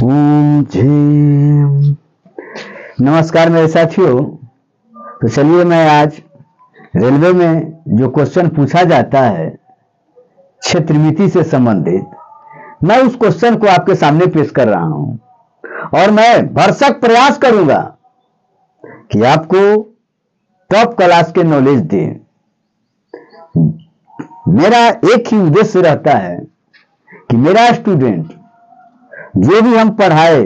ओम जय। नमस्कार मेरे साथियों। तो चलिए मैं आज रेलवे में जो क्वेश्चन पूछा जाता है क्षेत्र मिति से संबंधित, मैं उस क्वेश्चन को आपके सामने पेश कर रहा हूं और मैं भरसक प्रयास करूंगा कि आपको टॉप क्लास के नॉलेज दें। मेरा एक ही उद्देश्य रहता है कि मेरा स्टूडेंट जो भी हम पढ़ाए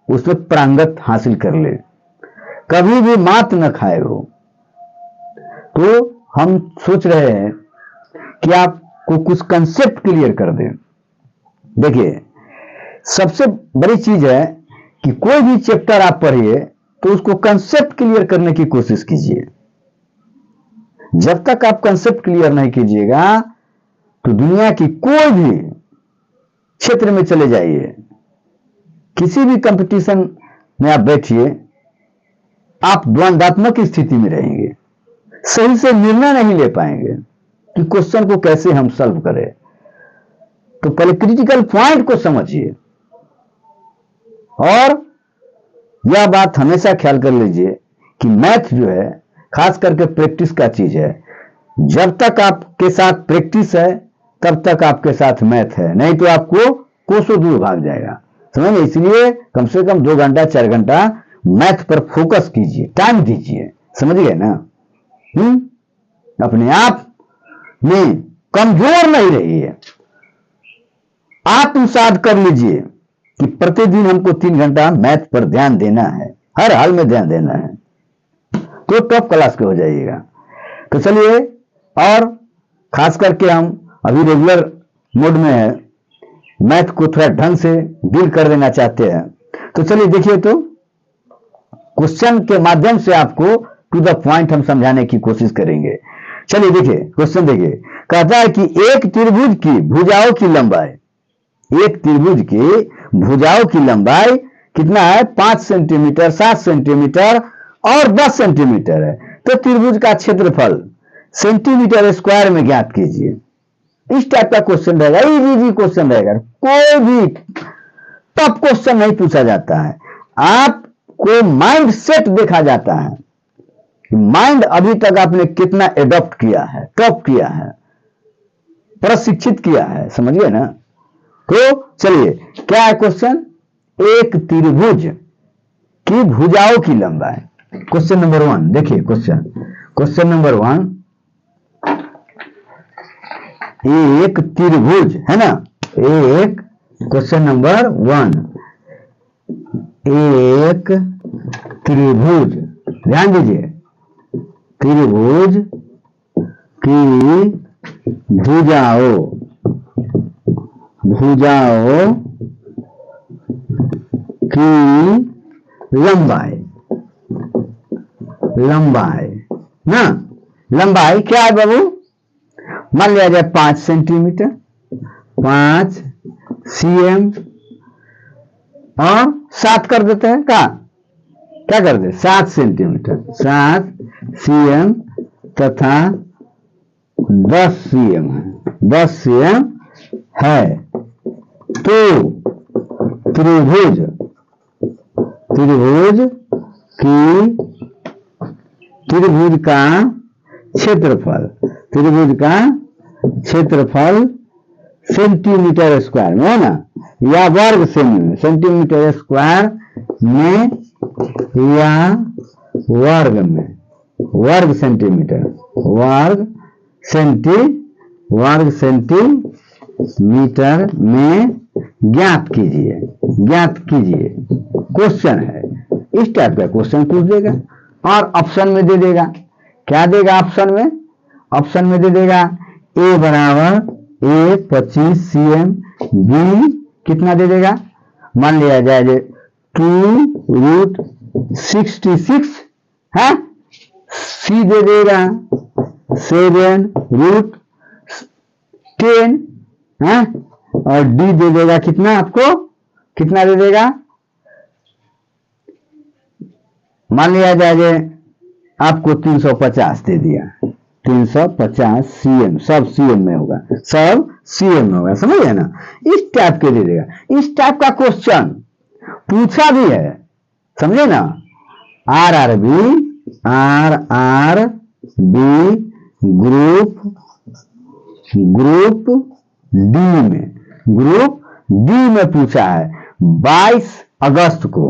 उसमें प्रांगत हासिल कर ले, कभी भी मात न खाए हो। तो हम सोच रहे हैं कि आपको कुछ कंसेप्ट क्लियर कर दें। देखिए, सबसे बड़ी चीज है कि कोई भी चैप्टर आप पढ़िए तो उसको कंसेप्ट क्लियर करने की कोशिश कीजिए। जब तक आप कंसेप्ट क्लियर नहीं कीजिएगा तो दुनिया की कोई भी क्षेत्र में चले जाइए, किसी भी कंपटीशन में आप बैठिए, आप द्वंद्वात्मक स्थिति में रहेंगे, सही से निर्णय नहीं ले पाएंगे कि क्वेश्चन को कैसे हम सॉल्व करें। तो पहले क्रिटिकल पॉइंट को समझिए और यह बात हमेशा ख्याल कर लीजिए कि मैथ जो है खास करके प्रैक्टिस का चीज है। जब तक आपके साथ प्रैक्टिस है तब तक आपके साथ मैथ है, नहीं तो आपको कोसों दूर भाग जाएगा। समझ, इसलिए कम से कम 2 घंटा 4 घंटा मैथ पर फोकस कीजिए, टाइम दीजिए। समझ गए ना? अपने आप में कमजोर नहीं रहिए, आत्मसात कर लीजिए कि प्रतिदिन हमको 3 घंटा मैथ पर ध्यान देना है, हर हाल में ध्यान देना है, तो टॉप क्लास के हो जाइएगा। तो चलिए, और खास करके हम अभी रेगुलर मोड में है, मैथ को थोड़ा ढंग से डील कर देना चाहते हैं। तो चलिए देखिए, तो क्वेश्चन के माध्यम से आपको टू द पॉइंट हम समझाने की कोशिश करेंगे। चलिए देखिए, क्वेश्चन देखिए, कहता है कि एक त्रिभुज की भुजाओं की लंबाई, एक त्रिभुज की भुजाओं की लंबाई कितना है? 5 सेंटीमीटर, 7 सेंटीमीटर और 10 सेंटीमीटर है। तो त्रिभुज का क्षेत्रफल सेंटीमीटर स्क्वायर में ज्ञात कीजिए। इस टाइप का क्वेश्चन रहेगा, इजी क्वेश्चन रहेगा, कोई भी टफ क्वेश्चन नहीं पूछा जाता है। आपको माइंड सेट देखा जाता है कि माइंड अभी तक आपने कितना एडॉप्ट किया है, टॉप किया है, प्रशिक्षित किया है। समझिए ना? तो चलिए, क्या है क्वेश्चन? एक त्रिभुज की भुजाओं की लंबाई। क्वेश्चन नंबर 1 देखिए, क्वेश्चन नंबर 1, एक त्रिभुज है ना, एक क्वेश्चन नंबर 1, एक त्रिभुज, ध्यान दीजिए, त्रिभुज की भुजाओं की लंबाई ना, लंबाई क्या है बाबू? मान लिया जाए 5 सेंटीमीटर, 5 cm और 7 कर देते हैं। क्या कर दे? 7 सेंटीमीटर, 7 cm तथा 10 cm है, 10 cm है। तो त्रिभुज का क्षेत्रफल सेंटीमीटर स्क्वायर में है ना, या वर्ग सेमी में, सेंटीमीटर स्क्वायर में या वर्ग सेंटीमीटर, वर्ग सेंटीमीटर में ज्ञात कीजिए। क्वेश्चन है, इस टाइप का क्वेश्चन पूछ देगा और ऑप्शन में दे देगा। क्या देगा ऑप्शन में? ऑप्शन में दे देगा ए बराबर ए 25 cm, बी कितना दे देगा? मान लिया जाए 2√66 है, सी दे देगा 7√10 है, और डी दे देगा कितना? आपको कितना दे देगा? मान लिया जाए आपको 350 दे दिया, 350 cm, सब cm में होगा, सब cm में होगा। समझ गए ना? इस टाइप के दे देगा। इस टाइप का क्वेश्चन पूछा भी है, समझे ना। RRB ग्रुप डी में पूछा है 22 अगस्त को,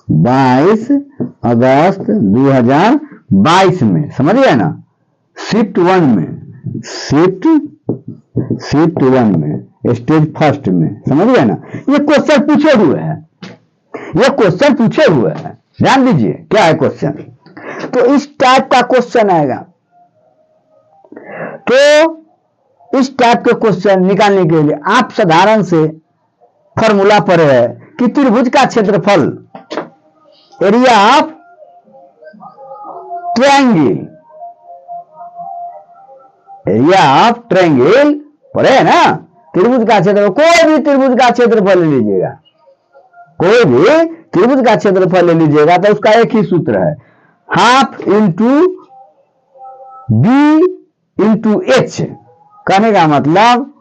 22 अगस्त 2022 में, समझ गए ना। शिफ्ट वन में, स्टेज फर्स्ट में, समझ गए ना। ये क्वेश्चन पूछे हुए हैं, ध्यान दीजिए क्या है क्वेश्चन। तो इस टाइप का क्वेश्चन आएगा। तो इस टाइप के क्वेश्चन निकालने के लिए आप साधारण से फॉर्मूला पर है कि त्रिभुज का क्षेत्रफल, एरिया ऑफ ट्रायंगल पर है ना। त्रिभुज का क्षेत्रफल, कोई भी त्रिभुज का क्षेत्रफल ले लीजिएगा, तो उसका एक ही सूत्र है, half into B into H. कहने का मतलब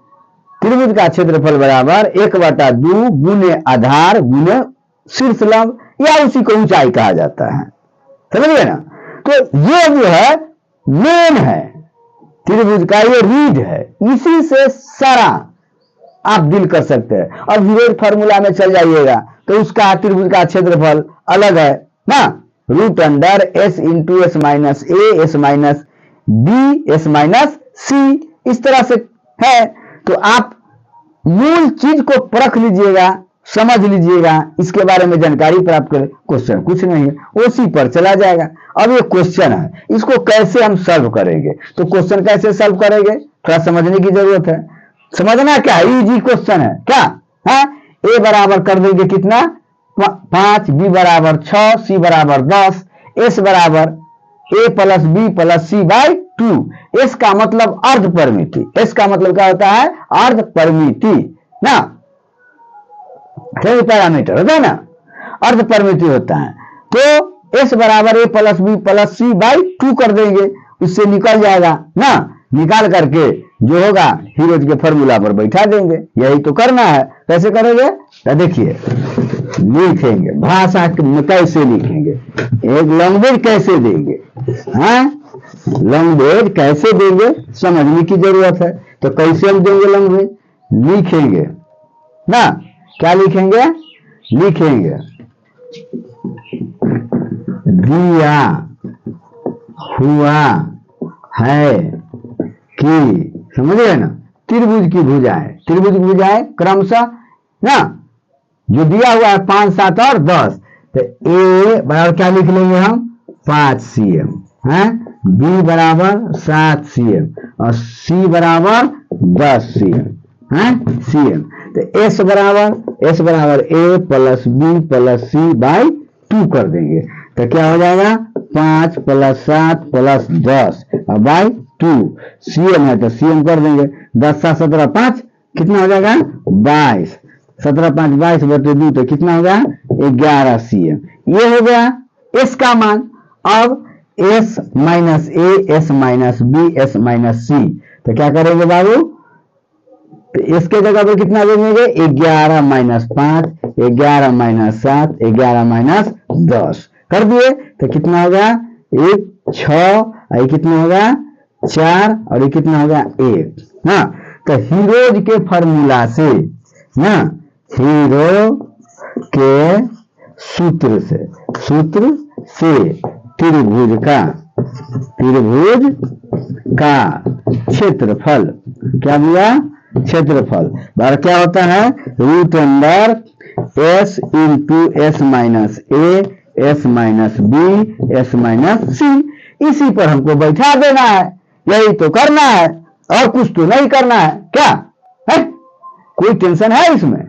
त्रिभुज का क्षेत्रफल बराबर 1/2 गुने आधार गुने शीर्ष लंब, या उसी को ऊंचाई कहा जाता है, समझ गए ना। तो ये जो है मेन है त्रिभुज का, ये रीड है, इसी से सारा आप डील कर सकते हैं। और विरोध फार्मूला में चल जाइएगा तो उसका त्रिभुज का क्षेत्रफल अलग है ना, √S into S minus A S minus B S minus C, इस तरह से है। तो आप मूल चीज को परख लीजिएगा, समझ लीजिएगा, इसके बारे में जानकारी प्राप्त करें। क्वेश्चन कुछ नहीं है, उसी पर चला जाएगा। अब ये क्वेश्चन है, इसको कैसे हम सॉल्व करेंगे। तो क्वेश्चन कैसे सॉल्व करेंगे थोड़ा समझने की जरूरत है। समझना क्या, इजी क्वेश्चन है क्या है। ए बराबर कर देंगे कितना 5, बी बराबर 6, सी बराबर 10, एस बराबर A plus B plus C by 2। S का मतलब अर्ध परिमिति, एस का मतलब क्या होता है, अर्ध परिमिति ना, पैरामीटर होता है ना, अर्ध परिमिति होता है। तो एस बराबर A plus B plus C by 2 कर देंगे, उससे निकल जाएगा ना। निकाल करके जो होगा हीरोज के फॉर्मूला पर बैठा देंगे। यही तो करना है। कैसे करेंगे तो देखिए, लिखेंगे भाषा में कैसे लिखेंगे, एक लैंग्वेज कैसे देंगे, हाँ लैंग्वेज कैसे देंगे समझने की जरूरत है। तो कैसे हम देंगे लैंग्वेज, लिखेंगे ना, क्या लिखेंगे, दिया हुआ है कि, समझ गए ना, त्रिभुज की भुजाएं क्रमशः ना, जो दिया हुआ है 5, 7 और 10। तो ए बराबर क्या लिख लेंगे हम 5 cm है, बी बराबर 7 cm और सी बराबर 10 cm है, cm। तो एस बराबर A plus B plus C by 2 कर देंगे। तो क्या हो जाएगा 5 + 7 + 10 और बाई 2। cm है तो cm कर देंगे, 10 7 17 5 कितना हो जाएगा 22, 17 5 22/2 तो कितना होगा 11 cm। ये हो गया s का मान। अब s minus a s minus b s minus c, तो क्या करेंगे बाबू, तो इसके जगह पर कितना देंगे 11 - 5 11 - 7 11 - 10 कर दिए। तो कितना होगा 1 6, ये कितना होगा 4 और ये कितना होगा 1 ना। तो हीरोज के फॉर्मूला से ना, हीरो के सूत्र से त्रिभुज का क्षेत्रफल क्या दिया, क्षेत्रफल बार क्या होता है √S into S minus A S minus B S minus C। इसी पर हमको बैठा देना है, यही तो करना है और कुछ तो नहीं करना है। क्या है, कोई टेंशन है इसमें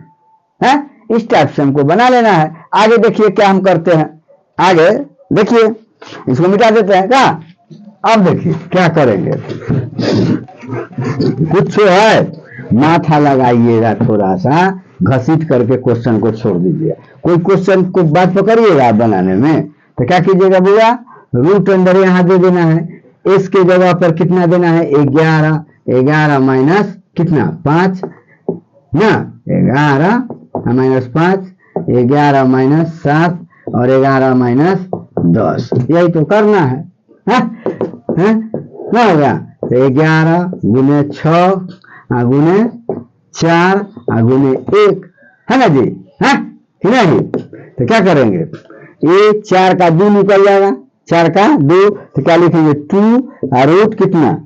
है, इस टाइप से हमको बना लेना है। आगे देखिए क्या हम करते हैं, आगे देखिए इसको मिटा देते हैं क्या। अब देखिए क्या करेंगे, कुछ है माथा लगाइएगा, थोड़ा सा घसीट करके क्वेश्चन को छोड़ दीजिए। कोई क्वेश्चन को बात पकड़िएगा बनाने में, तो क्या कीजिएगा भैया, √अंडर यहाँ दे देना है, एस के जगह पर कितना देना है 11 माइनस कितना 5 ना, 11 - 5 11 माइनस 7 और 11 माइनस 10, यही तो करना है, ना होगा। तो 11 गुने 6 गुने 4 गुने 1 है ना जी, है कि नहीं। तो क्या करेंगे, ये 4 का 2 निकल जाएगा, 4 का 2, तो क्या लिखेंगे 2 रूट कितना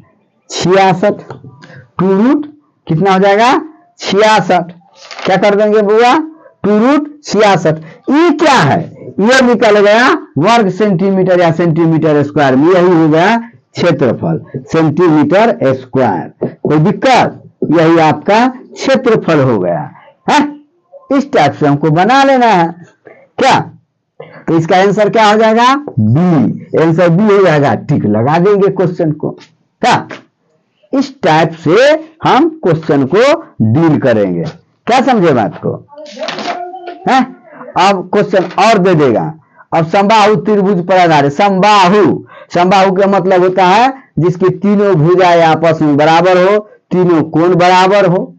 66, 2 रूट कितना हो जाएगा 66, क्या कर देंगे बुआ 2 रूट 66। ये क्या है, ये निकल गया वर्ग सेंटीमीटर या सेंटीमीटर स्क्वायर में, यही हो गया क्षेत्रफल सेंटीमीटर स्क्वायर। कोई दिक्कत, यही आपका क्षेत्रफल हो गया है। इस टाइप से हमको बना लेना है क्या। तो इसका आंसर क्या हो जाएगा बी, आंसर बी हो जाएगा, टिक लगा देंगे क्वेश्चन को क्या। इस टाइप से हम क्वेश्चन को डील करेंगे, क्या समझे बात को है। अब क्वेश्चन और दे देगा, अब समबाहु त्रिभुज पर आधारित, समबाहु, समबाहु का मतलब होता है जिसकी तीनों भुजाएं आपस में बराबर हो, तीनों कोण बराबर हो,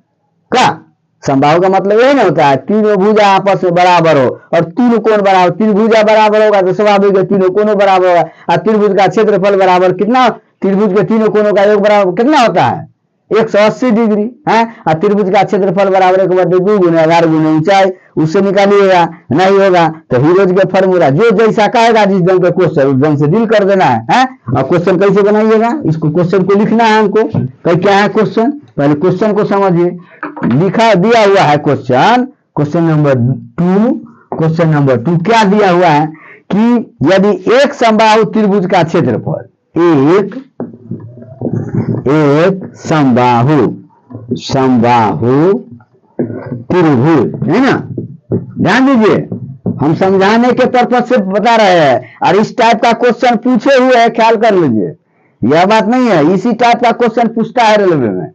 क्या समबाहु का मतलब यही ना होता है तीनों भुजा आपस में बराबर हो और तीनों कोण बराबर, तीन भुजा बराबर होगा तो स्वाभाविक है तीनों कोणों बराबर होगा। और त्रिभुज का क्षेत्रफल बराबर कितना, त्रिभुज के तीनों कोणों का योग बराबर कितना होता है 180 डिग्री है। और त्रिभुज का क्षेत्रफल बराबर 1/2 गुने 11 गुने ऊंचाई, उससे निकालिएगा, नहीं होगा तो हीरोज के फॉर्मूला, जो जैसा कहेगा जिस ढंग का क्वेश्चन उस ढंग से डील कर देना है। और क्वेश्चन कैसे बनाइएगा, इसको क्वेश्चन को लिखना है हमको, कहीं क्या है क्वेश्चन, पहले क्वेश्चन को समझिए। लिखा दिया हुआ है question, question number 2, question number 2 क्या दिया हुआ है कि यदि एक समबाहु त्रिभुज का क्षेत्रफल, एक समबाहु त्रिभुज है ना, ध्यान दीजिए हम समझाने के पर्पज से बता रहे हैं, और इस टाइप का क्वेश्चन पूछे हुए है, ख्याल कर लीजिए, यह बात नहीं है, इसी टाइप का क्वेश्चन पूछता है रेलवे में,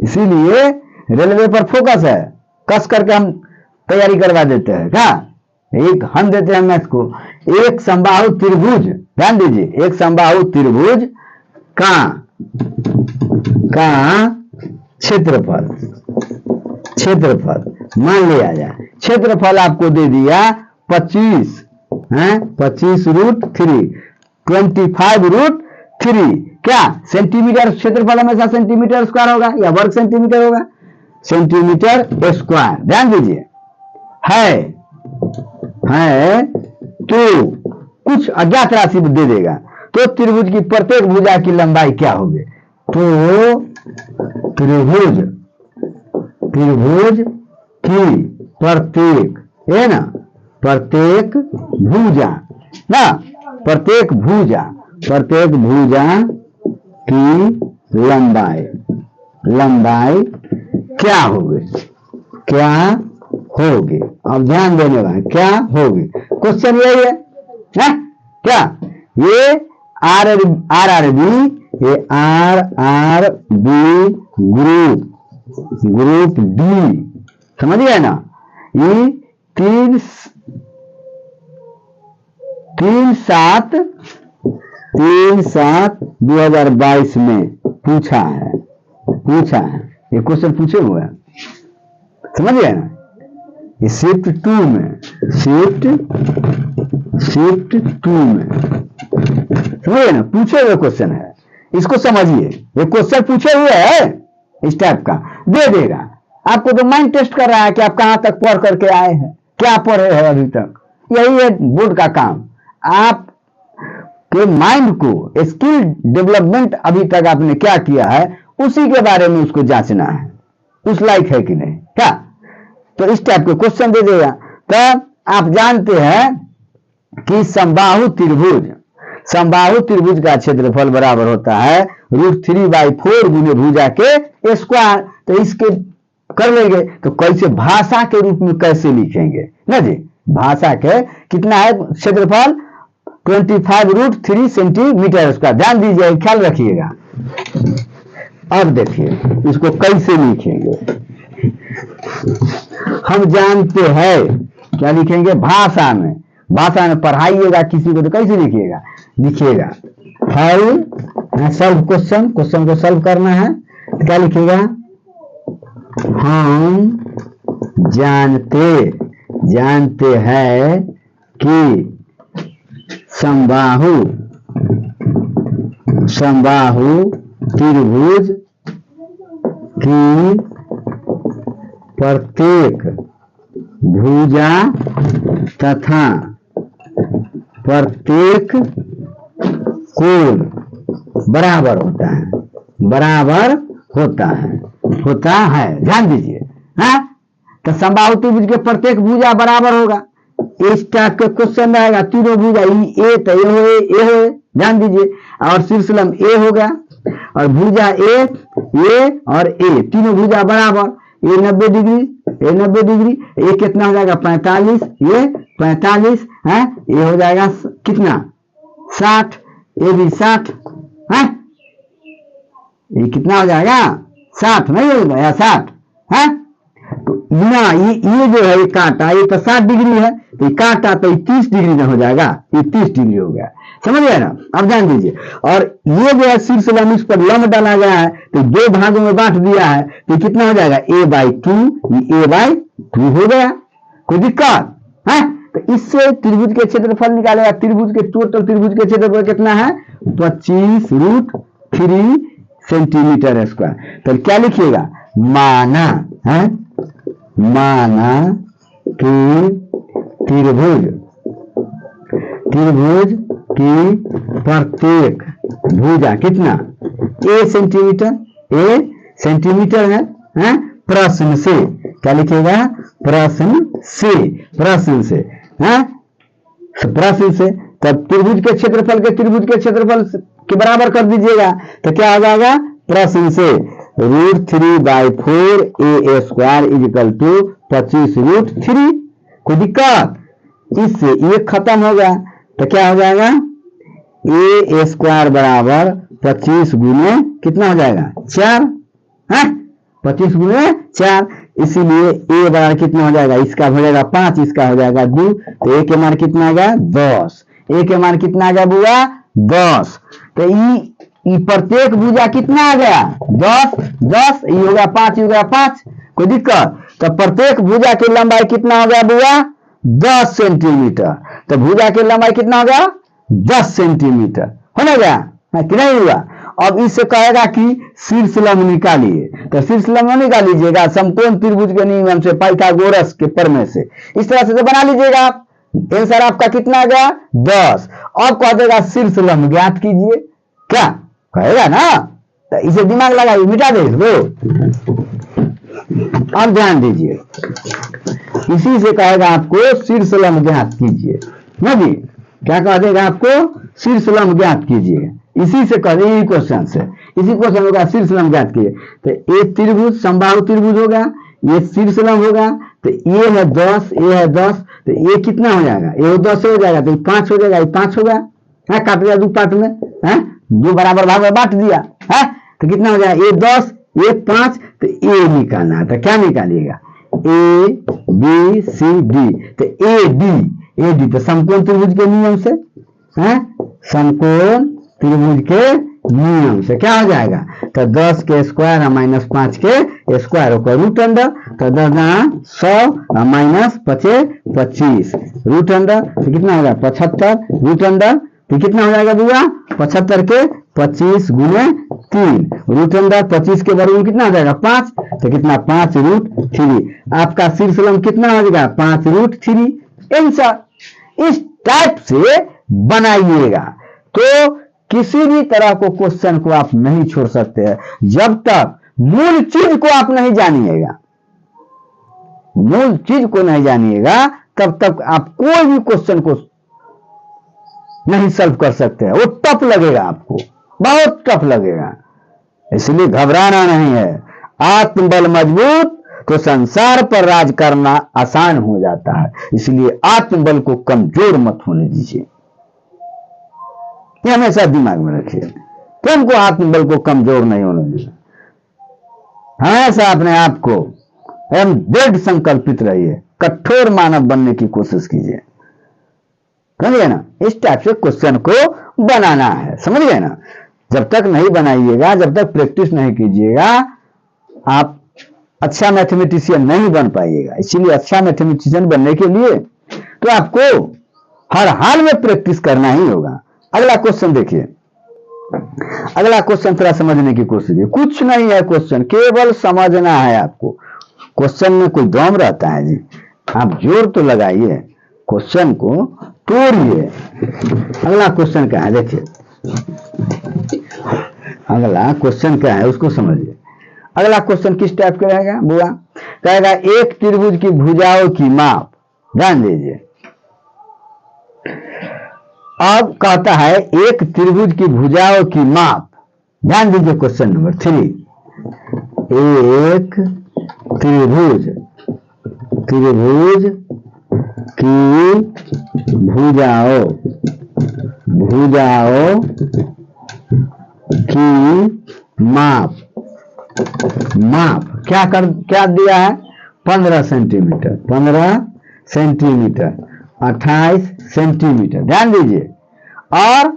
इसीलिए रेलवे पर फोकस है, कस करके हम तैयारी करवा देते हैं क्या। एक हम देते हैं मैथ को, एक समबाहु त्रिभुज, ध्यान दीजिए एक समबाहु त्रिभुज का क्षेत्रफल, क्षेत्रफल मान लिया जाए, क्षेत्रफल आपको दे दिया 25 है, 25 रूट 3, 25 रूट 3, क्या सेंटीमीटर, क्षेत्रफल हमेशा सेंटीमीटर स्क्वायर होगा या वर्ग सेंटीमीटर होगा, सेंटीमीटर स्क्वायर। ध्यान दीजिए है तो कुछ अज्ञात राशि दे देगा, तो त्रिभुज की प्रत्येक भुजा की लंबाई क्या होगी, तो त्रिभुज की प्रत्येक है ना, प्रत्येक भुजा ना, प्रत्येक भुजा की लंबाई क्या होगी, अब ध्यान देने वाले क्या होगी, क्वेश्चन यही है क्या। ये RRB ग्रुप डी, समझ गए ना, ये 3/7/2022 में पूछा है, ये क्वेश्चन पूछे हुए हैं, समझ गए ना। ये शिफ्ट 2 में, शिफ्ट 2 में समझिए ना, पूछे हुए क्वेश्चन है, इसको समझिए, ये क्वेश्चन पूछे हुए है इस टाइप का दे देगा आपको, तो माइंड टेस्ट कर रहा है कि आप कहां तक पढ़ करके आए हैं, क्या पढ़े हैं अभी तक, यही है बोर्ड का काम, आप के माइंड को स्किल डेवलपमेंट अभी तक आपने क्या किया है उसी के बारे में उसको जांचना है, उस लायक है कि नहीं क्या। तो इस टाइप के क्वेश्चन दे देगा। तो आप जानते हैं कि समबाहु त्रिभुज का क्षेत्रफल बराबर होता है √3/4 गुने भुजा के स्क्वायर। तो इसके कर लेंगे, तो कैसे भाषा के रूप में कैसे लिखेंगे ना जी, भाषा के कितना है क्षेत्रफल 25√3 सेंटीमीटर स्क्वायर। ध्यान दीजिए, ख्याल रखिएगा। अब देखिए इसको कैसे लिखेंगे, हम जानते हैं क्या लिखेंगे, भाषा में पढ़ाइएगा किसी को तो कैसे लिखिएगा सॉल्व क्वेश्चन को सॉल्व करना है, क्या लिखिएगा, हम जानते हैं कि समबाहु त्रिभुज की प्रत्येक भुजा तथा प्रत्येक कोण बराबर होता है। ध्यान दीजिए। हाँ, तो समबाहु त्रिभुज के प्रत्येक भुजा बराबर होगा। इस टाइप के क्वेश्चन आएगा। तीनों भुजा ए तो ए हो, ध्यान दीजिए, और शीर्षलम ए होगा, और भुजा ए और ए, तीनों भुजा बराबर। ए 90 डिग्री, ए कितना हो जाएगा 45, ये 45 है, ये हो जाएगा कितना 60, ये भी 60 है, ये कितना हो जाएगा 60, नहीं हो गया 60 है। तो ना ये जो है ये काटा, ये तो 60 डिग्री है, तो ये काटा तो 30 डिग्री में हो जाएगा, ये 30 डिग्री हो गया। समझ गए ना? अब ध्यान दीजिए। और ये जो है शीर्षलम, इस पर लंब डाला गया है, तो दो भागों में बांट दिया है, तो कितना हो जाएगा a/2, ये a/2 हो गया। कोई दिक्कत है? तो इससे त्रिभुज के क्षेत्रफल निकालेगा। त्रिभुज के टोटल त्रिभुज के क्षेत्रफल कितना है 25√3 सेंटीमीटर स्क्वायर। तो क्या लिखिएगा, माना कि त्रिभुज की प्रत्येक भुजा कितना a सेंटीमीटर है। प्रश्न से क्या लिखेगा, प्रश्न से तब त्रिभुज के क्षेत्रफल के बराबर कर दीजिएगा, तो क्या आ जाएगा प्रश्न से √3/4 a² = 25√3। कोई दिक्कत? इससे ये खत्म होगा, तो क्या हो जाएगा a² बराबर 25 गुने कितना हो जाएगा 4 है, 25 गुने 4। इसीलिए a बराबर कितना हो जाएगा, इसका हो जाएगा 5, इसका हो जाएगा 2, तो a के मान कितना आ गया 10। a के मान कितना आ गया बुआ 10। तो ये प्रत्येक भुजा कितना आ गया 10, ये होगा 5, ये होगा 5। कोई दिक्कत? तो प्रत्येक भुजा की लंबाई कितना हो गया बुआ 10 सेंटीमीटर। तो भुजा की लंबाई कितना हो गया 10 सेंटीमीटर हो गया कि नहीं हुआ? अब इससे कहेगा कि शीर्षलंब निकालिए, तो शीर्षलंब निकालीजिएगा समकोण त्रिभुज के नियम से, पाइथागोरस के प्रमेय से। इस तरह से तो बना लीजिएगा आप। आंसर आपका कितना आ गया 10। अब कह देगा शीर्षलंब ज्ञात कीजिए, क्या कहेगा ना? तो इसे दिमाग लगाइए, मिटा दे इसको। अब ध्यान दीजिए, इसी से कहेगा आपको शीर्षलंब ज्ञात कीजिए ना जी। क्या कह देगा आपको शीर्षलंब ज्ञात कीजिए, इसी से कह देगा, क्वेश्चन से, इसी क्वेश्चन होगा शीर्षलंब ज्ञात कीजिए। तो ये त्रिभुज समबाहु त्रिभुज होगा, ये शीर्षलंब होगा, तो ये है 10, ये है 10, तो ये कितना हो जाएगा, ये 10 हो जाएगा, तो ये 5 हो जाएगा, ये 5 होगा, काट दिया 2 पार्ट में, दो बराबर भाग में बांट दिया है, तो कितना हो जाएगा ये 10, ये 5, तो ए निकालना है। तो क्या निकालिएगा ABCD, तो AD तो समकोण त्रिभुज के नियम से, समकोण त्रिभुज के नियम से क्या हो जाएगा, तो 10 के स्क्वायर माइनस 5 के स्क्वायर होकर रूट अंडर, तो 10 100 माइनस 25 रूट अंडर, तो कितना होगा 75 रूट अंडर, तो कितना हो जाएगा भैया 75 के 25 गुने 3 रूट अंडर, 25 के वर्ग में कितना हो जाएगा 5, तो कितना 5√3। आपका शीर्षलंब कितना हो जाएगा 5√3। आंसर इस टाइप से बनाइएगा। तो किसी भी तरह को क्वेश्चन को आप नहीं छोड़ सकते हैं जब तक मूल चीज को आप नहीं जानिएगा। मूल चीज को नहीं जानिएगा तब तक आप कोई भी क्वेश्चन को नहीं सॉल्व कर सकते हैं। वो टफ लगेगा, आपको बहुत टफ लगेगा। इसलिए घबराना नहीं है। आत्मबल मजबूत तो संसार पर राज करना आसान हो जाता है। इसलिए आत्मबल को कमजोर मत होने दीजिए, ये हमेशा दिमाग में रखिए। तुमको आत्मबल को कमजोर नहीं होने दीजिए। हमेशा अपने आप को हम दृढ़ संकल्पित रहिए, कठोर मानव बनने की कोशिश कीजिए। समझ गए ना? इस टाइप से क्वेश्चन को बनाना है। समझ गए ना? जब तक नहीं बनाइएगा, जब तक प्रैक्टिस नहीं कीजिएगा, आप अच्छा मैथमेटिशियन नहीं बन पाइएगा। इसीलिए अच्छा मैथमेटिशियन बनने के लिए तो आपको हर हाल में प्रैक्टिस करना ही होगा। अगला क्वेश्चन देखिए, अगला क्वेश्चन थोड़ा समझने की कोशिश कीजिए। कुछ नहीं है क्वेश्चन, केवल समझना है आपको। क्वेश्चन में कोई दम रहता है जी, आप जोर तो लगाइए, क्वेश्चन को तोड़िए। अगला क्वेश्चन क्या है देखिए, अगला क्वेश्चन क्या है उसको समझिए। अगला क्वेश्चन किस टाइप का रहेगा बुआ? कहेगा एक त्रिभुज की भुजाओं की माप, ध्यान दीजिए। अब कहता है एक त्रिभुज की भुजाओं की माप, ध्यान दीजिए क्वेश्चन नंबर 3। एक त्रिभुज की भुजाओं की माप क्या दिया है? 15 सेंटीमीटर, 28 सेंटीमीटर, ध्यान दीजिए, और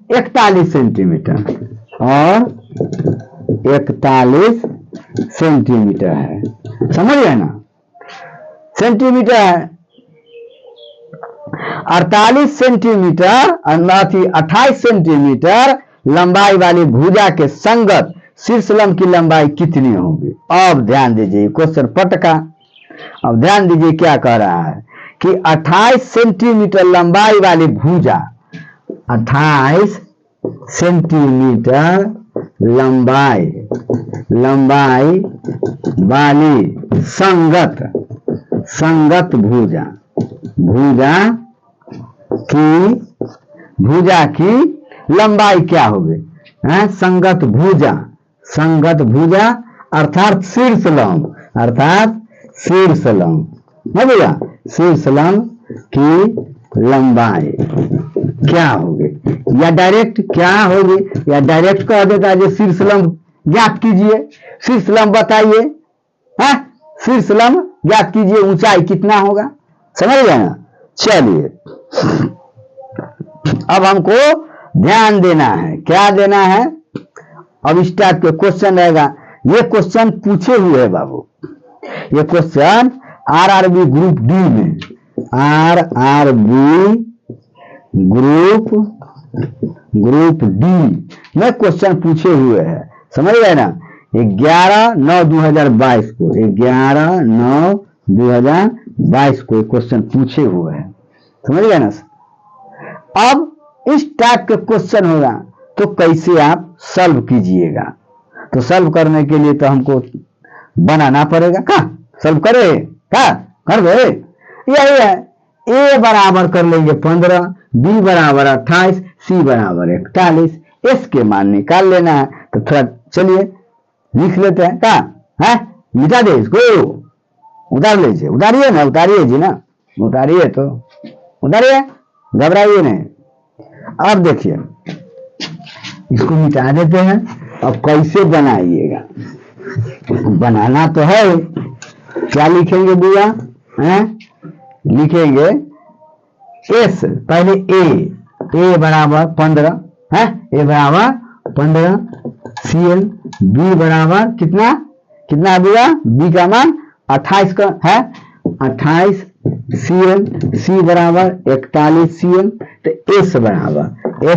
41 सेंटीमीटर, और 41 सेंटीमीटर है, समझ गए ना? सेंटीमीटर है 48 सेंटीमीटर, 28 सेंटीमीटर लंबाई वाली भुजा के संगत शीर्षलंब की लंबाई कितनी होगी? अब ध्यान दीजिए, क्वेश्चन पटका। अब ध्यान दीजिए क्या कह रहा है कि 28 सेंटीमीटर लंबाई वाली भुजा, 28 सेंटीमीटर लंबाई वाली संगत भुजा की लंबाई क्या होगी? संगत भुजा अर्थात शीर्षलंब, समझिएगा, शीर्षलंब की लंबाई क्या होगी, या डायरेक्ट क्या होगी, या डायरेक्ट कह देता है जो शीर्षलंब ज्ञात कीजिए, शीर्षलंब बताइए, शीर्षलंब ज्ञात कीजिए, ऊंचाई कितना होगा, समझ गए ना? चलिए अब हमको ध्यान देना है, क्या देना है? अब इस टाइप के क्वेश्चन रहेगा। ये क्वेश्चन पूछे हुए है बाबू, ये क्वेश्चन आरआरबी ग्रुप डी में, आरआरबी ग्रुप डी में क्वेश्चन पूछे हुए हैं, समझ गए ना? 11/9/2022 को, 11/9/2022 को क्वेश्चन पूछे हुए हैं, समझ गए ना? अब इस टाइप के क्वेश्चन होगा तो कैसे आप सॉल्व कीजिएगा? तो सॉल्व करने के लिए तो हमको बनाना पड़ेगा। क्या सॉल्व करे? क्या कर दे? यही है, ए बराबर कर लेंगे 15, बी बराबर 28, सी बराबर 41, एस के मान निकाल लेना है। तो थोड़ा चलिए लिख लेते हैं। क्या है? मिटा दे इसको, उतार लीजिए, उतारिए ना, उतारिए जी ना, उतारिए, तो उतारिए, घबराइए नहीं। अब देखिए इसको मिटा देते हैं। अब कैसे बनाइएगा? बनाना तो है, क्या लिखेंगे बुआ? लिखेंगे एस, पहले ए बराबर 15 है, ए बराबर 15 CL, बी बराबर कितना बुआ? बी का मान 28 का है, 28 CL, सी बराबर 41 CL, तो एस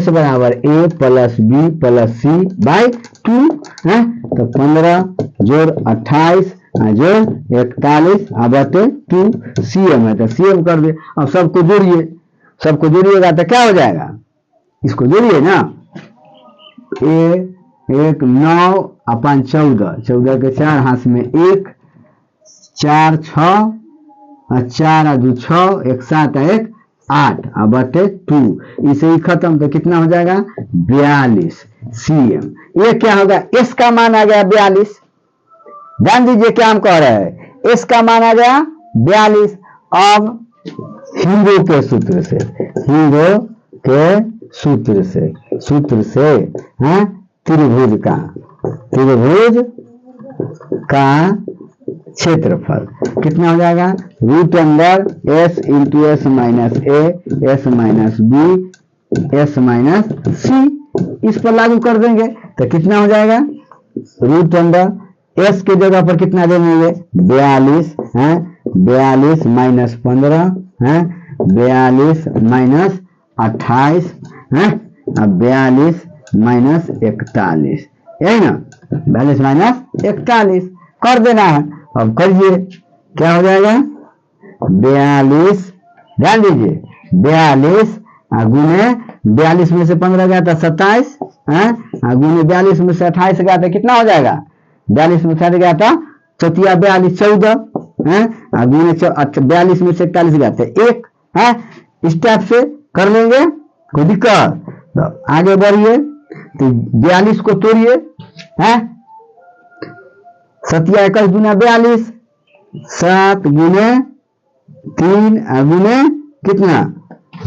बराबर A plus B plus C by 2 है। तो 15 जोड़ 28 जोड़ 41 बटे 2 CM है, तो CM कर दे। अब सबको जोड़िएगा तो क्या हो जाएगा? इसको जोड़िए ना, ए 1 9/14, 14 के 4 हाथ में 1, 4 6, 4 2 6, 1 7 1 8 बटे 2, इसे ही खत्म, तो कितना हो जाएगा? 42 CM। ये क्या होगा? एस का मान आ गया 42। ध्यान दीजिए क्या हम कह रहे हैं, एस का मान आ गया 42। अब हीरो के सूत्र से त्रिभुज का क्षेत्रफल कितना हो जाएगा? √S into S minus A, S minus B, S minus C, इस पर लागू कर देंगे तो कितना हो जाएगा? एस की जगह पर कितना दे देंगे 42 है, 42 माइनस 15 है, 42 माइनस 28 है, 42 माइनस 41, यही ना 42 माइनस 41 कर देना है। अब करिए क्या हो जाएगा 42, ध्यान दीजिए 42 गुने 42 में से 15 गया था 27 है, गुने 42 में से 28 गया था कितना हो जाएगा 42 में से गया था 4 42 14 है, गुने 42 में से 41 गया था 1 है। इस टाइप से कर लेंगे, कोई दिक्कत। तो आगे बढ़िए, तो 42 को तोड़िए है, 7 21 गुना 42, 7 गुने 3 गुने कितना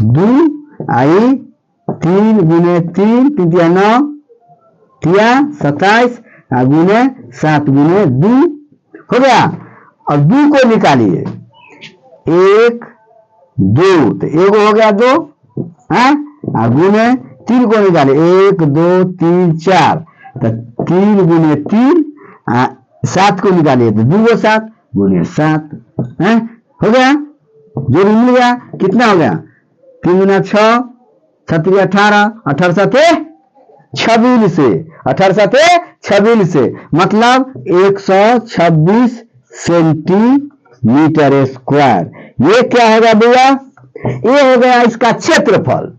2 आई, 3 गुने 3 3 9 तिया 27 गुने 7 गुने 2 हो गया। और 2 को निकालिए 1 2, तो एगो हो गया 2 है, गुने 3 को निकाले 1 2 3 4, तो 3 गुने 3 7 को निकालिए तो 2 7 गुने 7 है, हो गया जो भी मिल गया। कितना हो गया 3 गुना 6 7 18 18 7 26 से 18 7 26 से मतलब 126 सेंटीमीटर स्क्वायर। ये क्या होगा भैया, ये हो गया इसका क्षेत्रफल।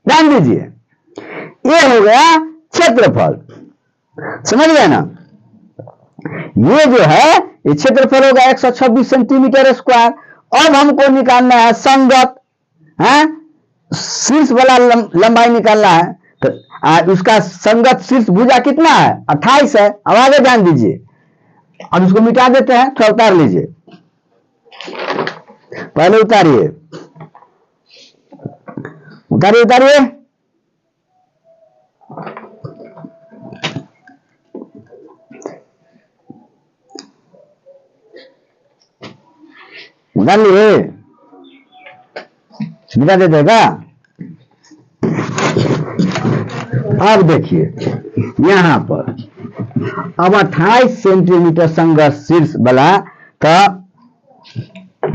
ध्यान दीजिए ये हो गया क्षेत्रफल, समझ गए ना। ये जो है ये क्षेत्रफल होगा 126 सेंटीमीटर स्क्वायर। अब हमको निकालना है संगत है, शीर्ष वाला लंबाई निकालना है। तो उसका संगत शीर्ष भुजा कितना है 28 है। अब आगे ध्यान दीजिए, और उसको मिटा देते हैं, थोड़ा उतार लीजिए, पहले उतारिए उतारिए उतारिए, उतार लिए, मिटा देते का। अब देखिए यहां पर अब 28 सेंटीमीटर संगत शीर्ष वाला का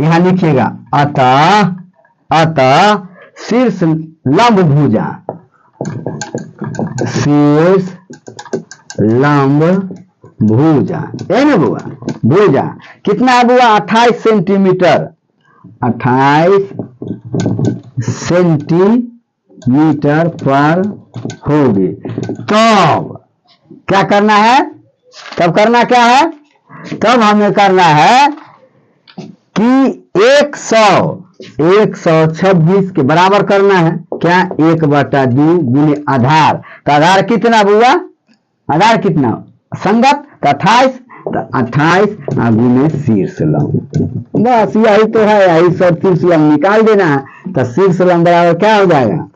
यहां लिखिएगा अतः शीर्ष लंब भुजा, शीर्ष लंब भुजा है ना बुआ, भुजा कितना है बुआ 28 सेंटीमीटर, 28 सेंटीमीटर पर होगी। तब क्या करना है, तब करना क्या है, तब हमें करना है कि 126 के बराबर करना है क्या 1/2 गुने आधार। तो आधार कितना बुआ, आधार कितना संगत तो 28, तो 28 गुने शीर्ष लंब। बस यही तो है, यही सब शीर्ष लंब निकाल देना है। तो शीर्ष लंब बराबर क्या हो जाएगा,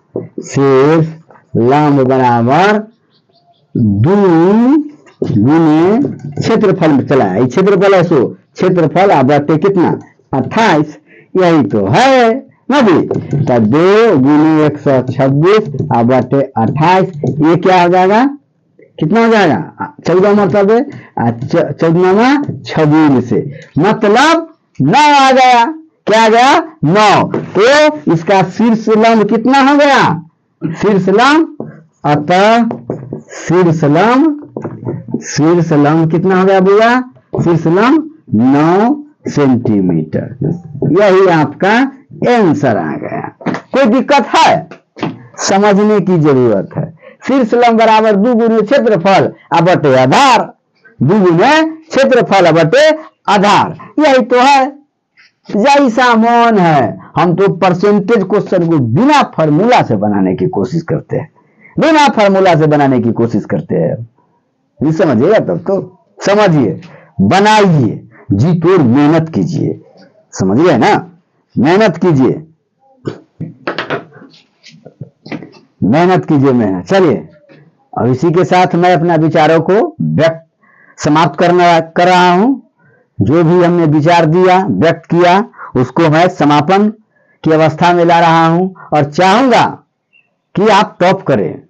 शीर्ष लंब बराबर 2 गुने क्षेत्रफल में चला है, क्षेत्रफल है सो क्षेत्रफल बटे कितना 28, यही तो है ना भी। तो 2 गुने 126 बटे 28, ये क्या हो जाएगा, कितना हो जाएगा 14 मरतबे 14 26 से मतलब 9 आ गया। क्या आ गया 9। तो इसका शीर्ष लंब कितना हो गया, शीर्ष लंब, अतः शीर्ष लंब कितना हो गया भैया, शीर्ष लंब 9 सेंटीमीटर। यही आपका आंसर आ गया। कोई दिक्कत है, समझने की जरूरत है। शीर्ष लंब बराबर 2 गुने क्षेत्रफल बटे आधार, 2 गुने क्षेत्रफल बटे आधार, यही तो है। जैसा मन है, हम तो परसेंटेज क्वेश्चन को बिना फार्मूला से बनाने की कोशिश करते हैं, बिना फार्मूला से बनाने की कोशिश करते हैं। नहीं समझिएगा तब तो समझिए, बनाइए, जी तोड़ मेहनत कीजिए, समझ गए ना, मेहनत कीजिए, मेहनत कीजिए, मेहनत। चलिए और इसी के साथ मैं अपना विचारों को व्यक्त समाप्त कर रहा हूं। जो भी हमने विचार दिया व्यक्त किया उसको मैं समापन की अवस्था में ला रहा हूं और चाहूंगा कि आप टॉप करें।